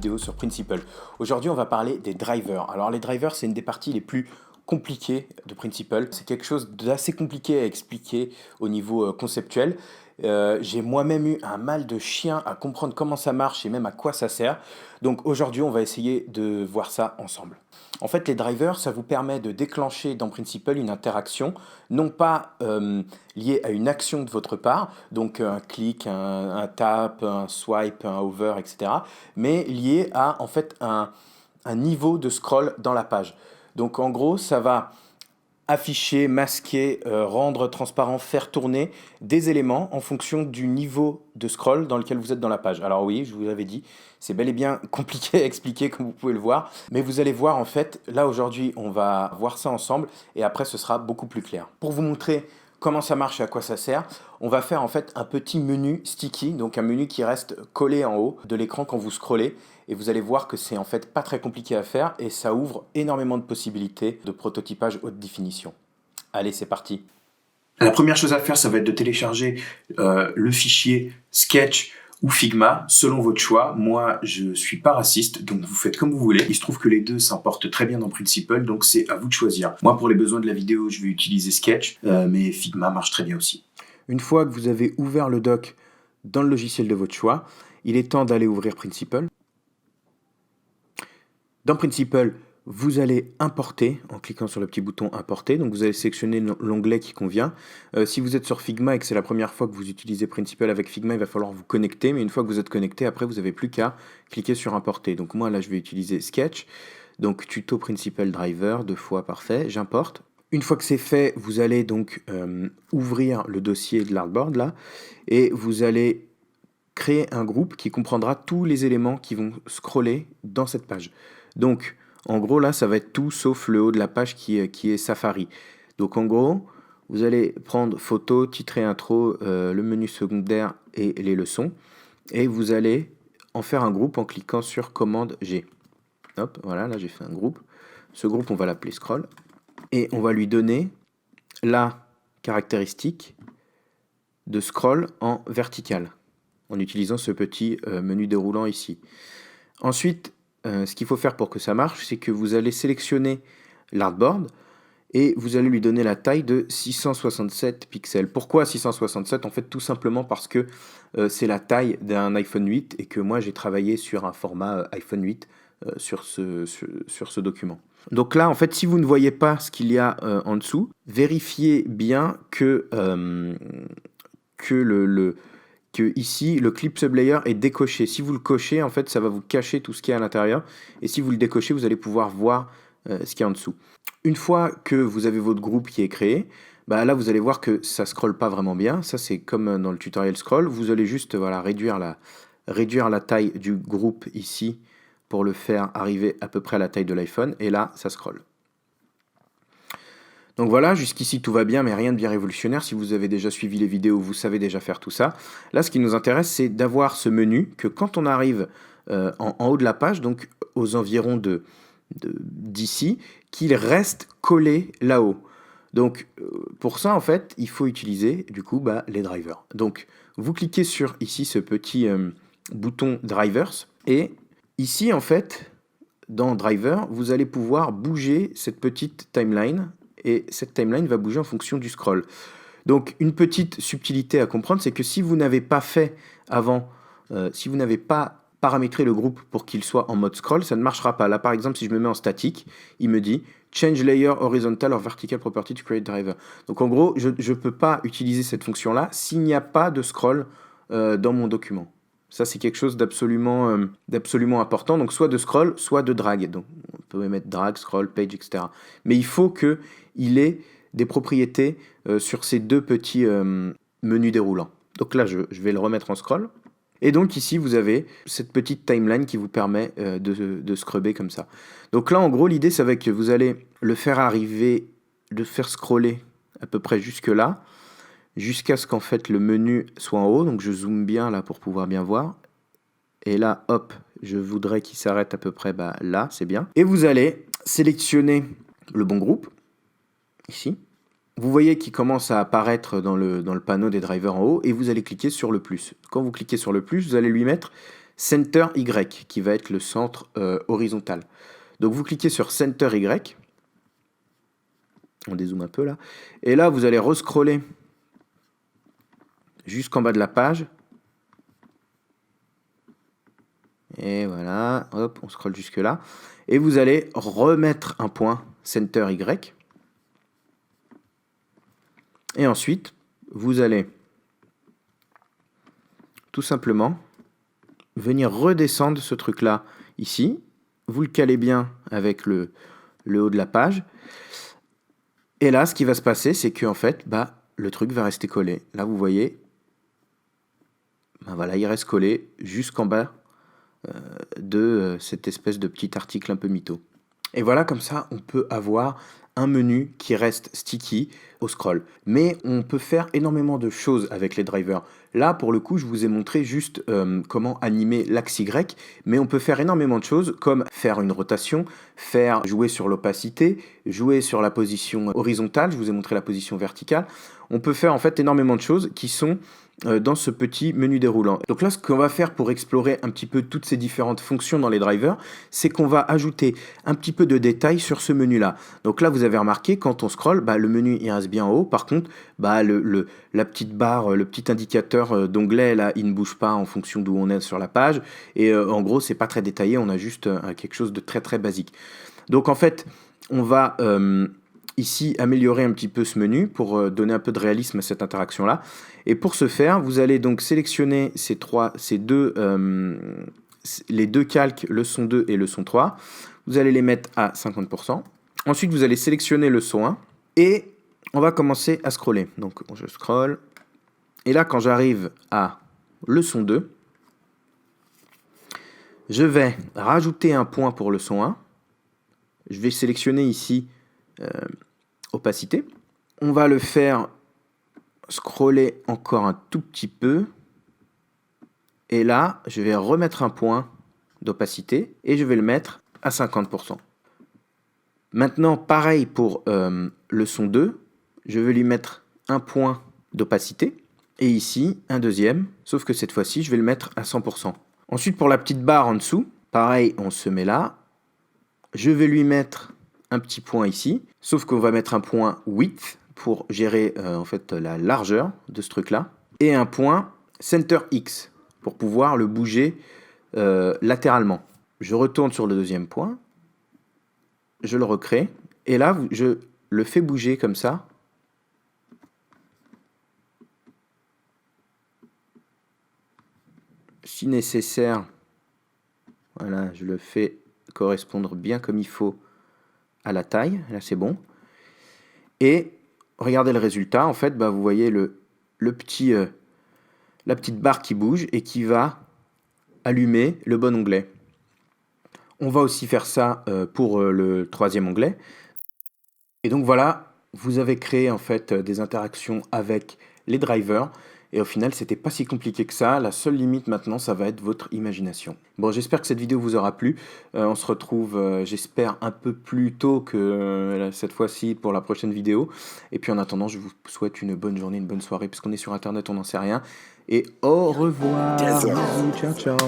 vidéo sur Principal. Aujourd'hui, on va parler des drivers. Alors les drivers, c'est une des parties les plus compliquées de Principal. C'est quelque chose d'assez compliqué à expliquer au niveau conceptuel. J'ai moi-même eu un mal de chien à comprendre comment ça marche et même à quoi ça sert. Donc aujourd'hui, on va essayer de voir ça ensemble. En fait, les drivers, ça vous permet de déclencher dans Principal une interaction, non pas liée à une action de votre part, donc un clic, un tap, un swipe, un hover, etc., mais liée à en fait un niveau de scroll dans la page. Donc en gros, ça va afficher, masquer, rendre transparent, faire tourner des éléments en fonction du niveau de scroll dans lequel vous êtes dans la page. Alors oui, je vous l'avais dit, c'est bel et bien compliqué à expliquer comme vous pouvez le voir, mais vous allez voir en fait, là aujourd'hui on va voir ça ensemble et après ce sera beaucoup plus clair. Pour vous montrer comment ça marche et à quoi ça sert, on va faire en fait un petit menu sticky, donc un menu qui reste collé en haut de l'écran quand vous scrollez. Et vous allez voir que c'est en fait pas très compliqué à faire et ça ouvre énormément de possibilités de prototypage haute définition. Allez, c'est parti. La première chose à faire, ça va être de télécharger le fichier Sketch ou Figma, selon votre choix. Moi, je suis pas raciste, donc vous faites comme vous voulez. Il se trouve que les deux s'importent très bien dans Principal, donc c'est à vous de choisir. Moi, pour les besoins de la vidéo, je vais utiliser Sketch, mais Figma marche très bien aussi. Une fois que vous avez ouvert le doc dans le logiciel de votre choix, il est temps d'aller ouvrir Principal. Dans Principal, vous allez importer en cliquant sur le petit bouton importer. Donc vous allez sélectionner l'onglet qui convient. Si vous êtes sur Figma et que c'est la première fois que vous utilisez Principal avec Figma, il va falloir vous connecter. Mais une fois que vous êtes connecté, après vous n'avez plus qu'à cliquer sur importer. Donc moi là je vais utiliser Sketch. Donc tuto Principal Driver, 2 fois parfait, j'importe. Une fois que c'est fait, vous allez donc ouvrir le dossier de l'artboard là et vous allez créer un groupe qui comprendra tous les éléments qui vont scroller dans cette page. Donc, en gros, là, ça va être tout sauf le haut de la page qui est Safari. Donc, en gros, vous allez prendre photo, titre et intro, le menu secondaire et les leçons. Et vous allez en faire un groupe en cliquant sur commande G. Hop, voilà, là, j'ai fait un groupe. Ce groupe, on va l'appeler scroll. Et on va lui donner la caractéristique de scroll en vertical, en utilisant ce petit menu déroulant ici. Ensuite, ce qu'il faut faire pour que ça marche, c'est que vous allez sélectionner l'artboard et vous allez lui donner la taille de 667 pixels. Pourquoi 667? En fait, tout simplement parce que c'est la taille d'un iPhone 8 et que moi, j'ai travaillé sur un format iPhone 8 sur ce document. Donc là, en fait, si vous ne voyez pas ce qu'il y a en dessous, vérifiez bien que ici, le clip sublayer est décoché. Si vous le cochez, en fait, ça va vous cacher tout ce qui est à l'intérieur. Et si vous le décochez, vous allez pouvoir voir ce qu'il y a en dessous. Une fois que vous avez votre groupe qui est créé, bah là, vous allez voir que ça ne scrolle pas vraiment bien. Ça, c'est comme dans le tutoriel scroll. Vous allez juste voilà, réduire la taille du groupe ici pour le faire arriver à peu près à la taille de l'iPhone. Et là, ça scrolle. Donc voilà, jusqu'ici tout va bien, mais rien de bien révolutionnaire. Si vous avez déjà suivi les vidéos, vous savez déjà faire tout ça. Là, ce qui nous intéresse, c'est d'avoir ce menu que quand on arrive en haut de la page, donc aux environs d'ici, qu'il reste collé là-haut. Donc pour ça, en fait, il faut utiliser du coup les drivers. Donc vous cliquez sur ici ce petit bouton drivers et ici, en fait, dans driver, vous allez pouvoir bouger cette petite timeline. Et cette timeline va bouger en fonction du scroll. Donc une petite subtilité à comprendre, c'est que si vous n'avez pas fait avant, si vous n'avez pas paramétré le groupe pour qu'il soit en mode scroll, ça ne marchera pas. Là par exemple, si je me mets en statique, il me dit Change layer horizontal or vertical property to create driver. Donc en gros, je ne peux pas utiliser cette fonction-là s'il n'y a pas de scroll dans mon document. Ça, c'est quelque chose d'absolument important. Donc, soit de scroll, soit de drag. Donc, on peut mettre drag, scroll, page, etc. Mais il faut qu'il ait des propriétés sur ces deux petits menus déroulants. Donc là, je vais le remettre en scroll. Et donc ici, vous avez cette petite timeline qui vous permet de scrubber comme ça. Donc là, en gros, l'idée, ça va être que vous allez le faire arriver, le faire scroller à peu près jusque là, jusqu'à ce qu'en fait le menu soit en haut. Donc je zoome bien là pour pouvoir bien voir. Et là, hop, je voudrais qu'il s'arrête à peu près là, c'est bien. Et vous allez sélectionner le bon groupe, ici. Vous voyez qu'il commence à apparaître dans le panneau des drivers en haut et vous allez cliquer sur le plus. Quand vous cliquez sur le plus, vous allez lui mettre Center Y, qui va être le centre horizontal. Donc vous cliquez sur Center Y, on dézoome un peu là, et là vous allez rescroller jusqu'en bas de la page. Et voilà, hop, on scrolle jusque là. Et vous allez remettre un point Center Y. Et ensuite, vous allez tout simplement venir redescendre ce truc-là ici. Vous le calez bien avec le haut de la page. Et là, ce qui va se passer, c'est que en fait, le truc va rester collé. Là, vous voyez, voilà, il reste collé jusqu'en bas de cette espèce de petit article un peu mytho. Et voilà, comme ça, on peut avoir un menu qui reste sticky au scroll. Mais on peut faire énormément de choses avec les drivers. Là, pour le coup, je vous ai montré juste comment animer l'axe Y, mais on peut faire énormément de choses, comme faire une rotation, jouer sur l'opacité, jouer sur la position horizontale, je vous ai montré la position verticale. On peut faire en fait énormément de choses qui sont dans ce petit menu déroulant. Donc là, ce qu'on va faire pour explorer un petit peu toutes ces différentes fonctions dans les drivers, c'est qu'on va ajouter un petit peu de détails sur ce menu-là. Donc là, vous avez remarqué, quand on scrolle, le menu il reste bien en haut. Par contre, la petite barre, le petit indicateur d'onglet, là, il ne bouge pas en fonction d'où on est sur la page. Et en gros, c'est pas très détaillé, on a juste quelque chose de très très basique. Donc en fait, on va ici améliorer un petit peu ce menu pour donner un peu de réalisme à cette interaction-là. Et pour ce faire, vous allez donc sélectionner les deux calques, le son 2 et le son 3. Vous allez les mettre à 50%. Ensuite, vous allez sélectionner le son 1 et on va commencer à scroller. Donc, je scrolle. Et là, quand j'arrive à le son 2, je vais rajouter un point pour le son 1. Je vais sélectionner ici opacité. On va le faire scroller encore un tout petit peu. Et là, je vais remettre un point d'opacité et je vais le mettre à 50%. Maintenant, pareil pour le son 2, je vais lui mettre un point d'opacité et ici un deuxième, sauf que cette fois-ci, je vais le mettre à 100%. Ensuite, pour la petite barre en dessous, pareil, on se met là. Je vais lui mettre un petit point ici, sauf qu'on va mettre un point width pour gérer en fait la largeur de ce truc-là et un point center X pour pouvoir le bouger latéralement. Je retourne sur le deuxième point, je le recrée, et là, je le fais bouger comme ça. Si nécessaire, voilà, je le fais correspondre bien comme il faut à la taille. Là, c'est bon. Et regardez le résultat. En fait, vous voyez la petite barre qui bouge et qui va allumer le bon onglet. On va aussi faire ça pour le troisième onglet. Et donc voilà, vous avez créé en fait des interactions avec les drivers. Et au final, c'était pas si compliqué que ça. La seule limite maintenant, ça va être votre imagination. Bon, j'espère que cette vidéo vous aura plu. On se retrouve, j'espère, un peu plus tôt que cette fois-ci pour la prochaine vidéo. Et puis en attendant, je vous souhaite une bonne journée, une bonne soirée, puisqu'on est sur Internet, on n'en sait rien. Et au revoir. Ciao, ciao.